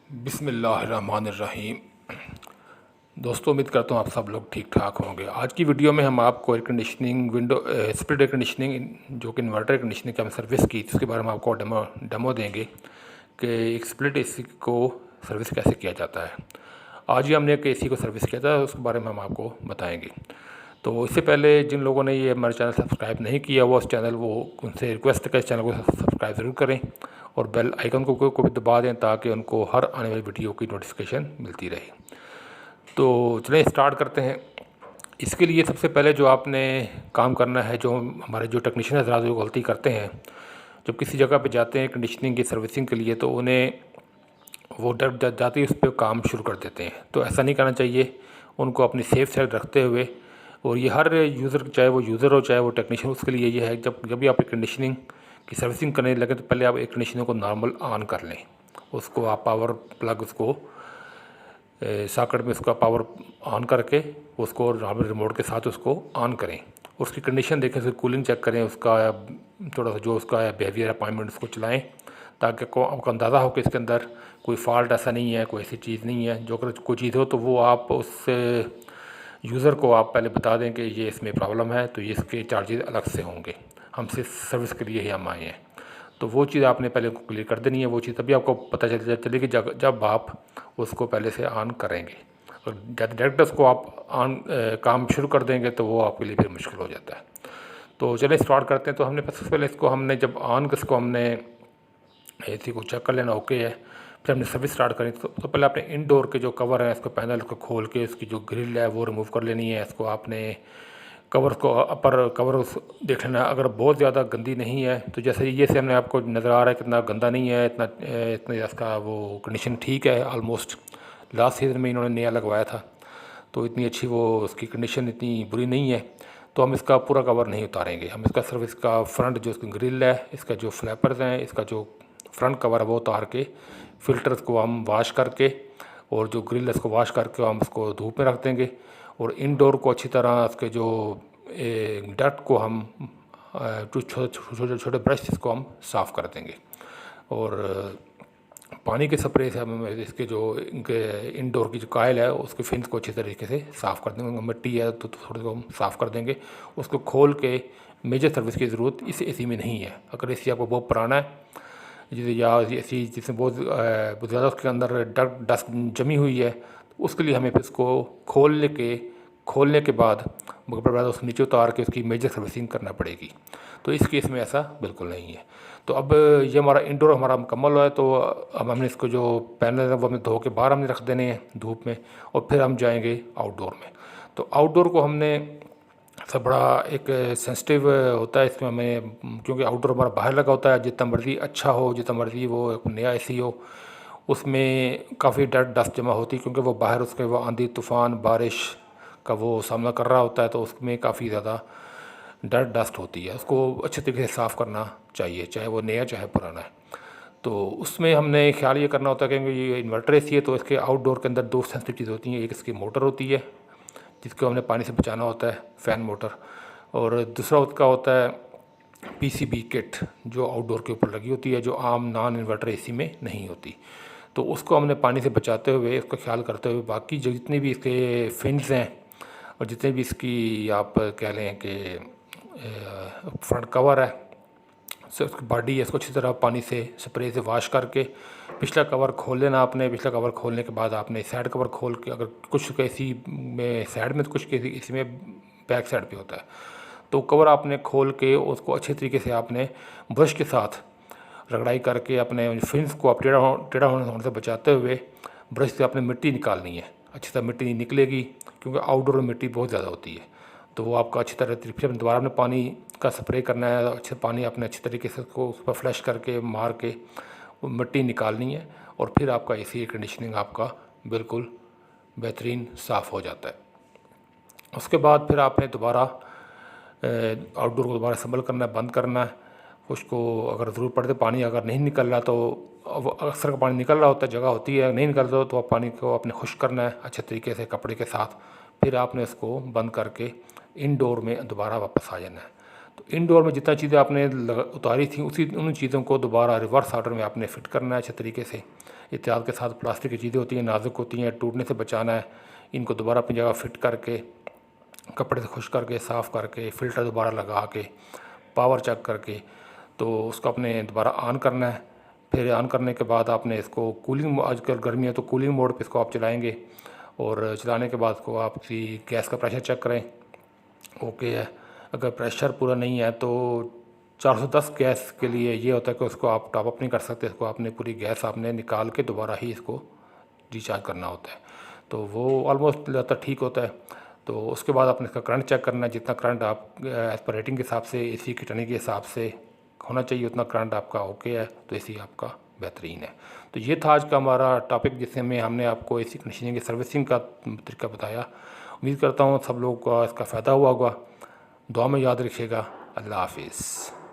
बिस्मिल्लाहिर्रहमानिर्रहीम। दोस्तों, उम्मीद करता हूँ आप सब लोग ठीक ठाक होंगे। आज की वीडियो में हम आपको air conditioning split air conditioning जो कि इन्वर्टर एयर कंडीशनिंग की हम सर्विस की, उसके बारे में आपको डेमो देंगे कि एक स्प्लिट एसी को सर्विस कैसे किया जाता है। आज ही हमने एक एसी को सर्विस किया था, उसके बारे में हम आपको बताएंगे। तो इससे पहले जिन लोगों ने ये हमारे चैनल सब्सक्राइब नहीं किया वो उनसे रिक्वेस्ट है इस चैनल को सब्सक्राइब ज़रूर करें और बेल आइकन को भी दबा दें ताकि उनको हर आने वाली वीडियो की नोटिफिकेशन मिलती रहे। तो चलिए स्टार्ट करते हैं। इसके लिए सबसे पहले जो आपने काम करना है, जो हमारे जो टेक्नीशियन हज़रात जो गलती करते हैं जब किसी जगह पे जाते हैं कंडीशनिंग की सर्विसिंग के लिए, तो उन्हें वो डर जाते ही उस पर काम शुरू कर देते हैं। तो ऐसा नहीं करना चाहिए, उनको अपनी सेफ साइड रखते हुए। और ये हर यूज़र, चाहे वो यूज़र हो चाहे वो टेक्नीशियन, उसके लिए ये है जब भी आप एक कंडीशनिंग की सर्विसिंग करने लगे तो पहले आप एक कंडीशनिंग को नॉर्मल ऑन कर लें। उसको आप पावर प्लग उसको सॉकेट में उसका पावर ऑन करके उसको नॉर्मल रिमोट के साथ उसको ऑन करें। उसकी कंडीशन देखें, उसकी कूलिंग चेक करें, उसका थोड़ा सा जो उसका बिहेवियर है 5 मिनट उसको चलाएँ ताकि आपको अंदाज़ा हो कि इसके अंदर कोई फॉल्ट ऐसा नहीं है, कोई ऐसी चीज़ नहीं है। जो अगर कोई चीज़ हो तो वो आप उस यूज़र को आप पहले बता दें कि ये इसमें प्रॉब्लम है, तो ये इसके चार्जेस अलग से होंगे, हम सिर्फ सर्विस के लिए ही हम आए हैं। तो वो चीज़ आपने पहले क्लियर कर देनी है। वो चीज़ तभी आपको पता चलेगी जब आप उसको पहले से ऑन करेंगे। और जब डायरेक्ट उसको आप ऑन काम शुरू कर देंगे तो वो आपके लिए फिर मुश्किल हो जाता है। तो चलिए स्टार्ट करते हैं। तो हमने सबसे पहले इसको हमने जब ऑन इसको हमने एसी को चेक कर लेना ओके है। फिर हमने सर्विस स्टार्ट करी तो पहले आपने इनडोर के जो कवर है इसको पैनल को खोल के उसकी जो ग्रिल है वो रिमूव कर लेनी है। इसको आपने कवर को अपर कवर देख लेना, अगर बहुत ज़्यादा गंदी नहीं है तो जैसे ये से हमने आपको नज़र आ रहा है कितना गंदा नहीं है, इतना इसका वो कंडीशन ठीक है। ऑलमोस्ट लास्ट सीज़न में इन्होंने नया लगवाया था तो इतनी अच्छी वो उसकी कंडीशन इतनी बुरी नहीं है। तो हम इसका पूरा कवर नहीं उतारेंगे, हम इसका सिर्फ इसका फ्रंट जो इसकी ग्रिल है, इसका जो फ्लैपर्स हैं, इसका जो फ्रंट कवर है वो उतार के फ़िल्टर्स को हम वॉश करके और जो ग्रिल है इसको वॉश करके हम इसको धूप में रख देंगे। और इनडोर को अच्छी तरह इसके जो डस्ट को हम छोटे छोटे ब्रश इसको हम साफ़ कर देंगे। और पानी के स्प्रे से हम इसके जो इनडोर की जो कायल है उसके फिन्स को अच्छी तरीके से साफ़ कर देंगे। मिट्टी है तो थोड़े को हम साफ़ कर देंगे। उसको खोल के मेजर सर्विस की ज़रूरत इस एसी में नहीं है। अगर एसी आपको बहुत पुराना है या एसी जिसमें बहुत ज़्यादा उसके अंदर डस्ट जमी हुई है, उसके लिए हमें फिर इसको खोलने के बाद उसको नीचे उतार के उसकी मेजर सर्विसिंग करना पड़ेगी। तो इस केस में ऐसा बिल्कुल नहीं है। तो अब ये हमारा इंडोर हमारा मुकम्मल हुआ है। तो अब हमने इसको जो पैनल है वो हमने धो के बाहर हमने रख देने हैं धूप में, और फिर हम जाएंगे आउटडोर में। तो आउटडोर को हमने सब बड़ा एक सेंसिटिव होता है इसमें हमें, क्योंकि आउटडोर हमारा बाहर लगा होता है। जितना मर्ज़ी अच्छा हो, जितना मर्ज़ी वो एक नया एसी हो, उसमें काफ़ी डस्ट जमा होती है क्योंकि वो बाहर उसके वो आंधी तूफ़ान बारिश का वो सामना कर रहा होता है। तो उसमें काफ़ी ज़्यादा डस्ट होती है। उसको अच्छे तरीके से साफ़ करना चाहिए, चाहे वो नया चाहे पुराना है। तो उसमें हमने ख्याल ये करना होता है कि ये इन्वर्टर एसी है तो इसके आउटडोर के अंदर 2 सेंसिटिव चीज़ होती हैं। एक इसकी मोटर होती है जिसको हमने पानी से बचाना होता है, फ़ैन मोटर, और दूसरा उसका होता है पीसीबी किट जो आउटडोर के ऊपर लगी होती है, जो आम नॉन इन्वर्टर एसी में नहीं होती। तो उसको हमने पानी से बचाते हुए, उसका ख्याल करते हुए, बाकी जो जितने भी इसके फिन्स हैं और जितने भी इसकी आप कह लें कि फ्रंट कवर है, उसकी बॉडी है, इसको अच्छी तरह पानी से स्प्रे से वॉश करके पिछला कवर खोल लेना आपने। पिछला कवर खोलने के बाद आपने साइड कवर खोल के, अगर कुछ कैसी में साइड में तो कुछ कैसी इसमें बैक साइड पे होता है, तो कवर आपने खोल के उसको अच्छे तरीके से आपने ब्रश के साथ रगड़ाई करके अपने फिन्स को आप टेढ़ा होने से बचाते हुए ब्रश से आपने मिट्टी निकालनी है। अच्छी तरह मिट्टी नहीं निकलेगी क्योंकि आउटडोर में मिट्टी बहुत ज़्यादा होती है। तो वो आपका अच्छी तरह फिर दोबारा आपने पानी का स्प्रे करना है। अच्छे पानी आपने अच्छी तरीके से उसको उस पर फ्लैश करके मार के वो मिट्टी निकालनी है, और फिर आपका एसी एयर कंडीशनिंग आपका बिल्कुल बेहतरीन साफ़ हो जाता है। उसके बाद फिर आपने दोबारा आउटडोर को दोबारा संभल करना है, बंद करना है। उसको अगर ज़रूरत पड़े तो पानी अगर नहीं निकल रहा, तो अक्सर का पानी निकल रहा होता है, जगह होती है नहीं निकल रहा तो आप पानी को आपने खुश्क करना है अच्छे तरीके से कपड़े के साथ। फिर आपने इसको बंद करके इनडोर में दोबारा वापस आ जाना है। तो इनडोर में जितना चीज़ें आपने उतारी थी उन चीज़ों को दोबारा रिवर्स ऑर्डर में आपने फ़िट करना है अच्छे तरीके से। एहतियात के साथ। प्लास्टिक की चीज़ें होती हैं, नाजुक होती हैं, टूटने से बचाना है। इनको दोबारा अपनी जगह फिट करके, कपड़े से खुश करके, साफ़ करके, फ़िल्टर दोबारा लगा के, पावर चेक करके, तो उसको आपने दोबारा ऑन करना है। फिर ऑन करने के बाद आपने इसको कूलिंग, आजकल गर्मी है तो कूलिंग मोड पे इसको आप चलाएंगे, और चलाने के बाद को आप गैस का प्रेशर चेक करें, ओके है। अगर प्रेशर पूरा नहीं है तो 410 गैस के लिए ये होता है कि उसको आप टॉप अप नहीं कर सकते, इसको आपने पूरी गैस आपने निकाल के दोबारा ही इसको रिचार्ज करना होता है। तो वो ऑलमोस्ट ज़्यादातर ठीक होता है। तो उसके बाद आपने इसका करंट चेक करना है, जितना करंट आप एज़ पर रेटिंग के हिसाब से, एसी की टर्निंग के हिसाब से होना चाहिए, उतना करंट आपका ओके है तो एसी आपका बेहतरीन है। तो ये था आज का हमारा टॉपिक, जिसमें हमने आपको एसी कंडीशनिंग की सर्विसिंग का तरीका बताया। उम्मीद करता हूँ सब लोगों को इसका फ़ायदा हुआ होगा। दुआ में याद रखिएगा। अल्लाह हाफिज़।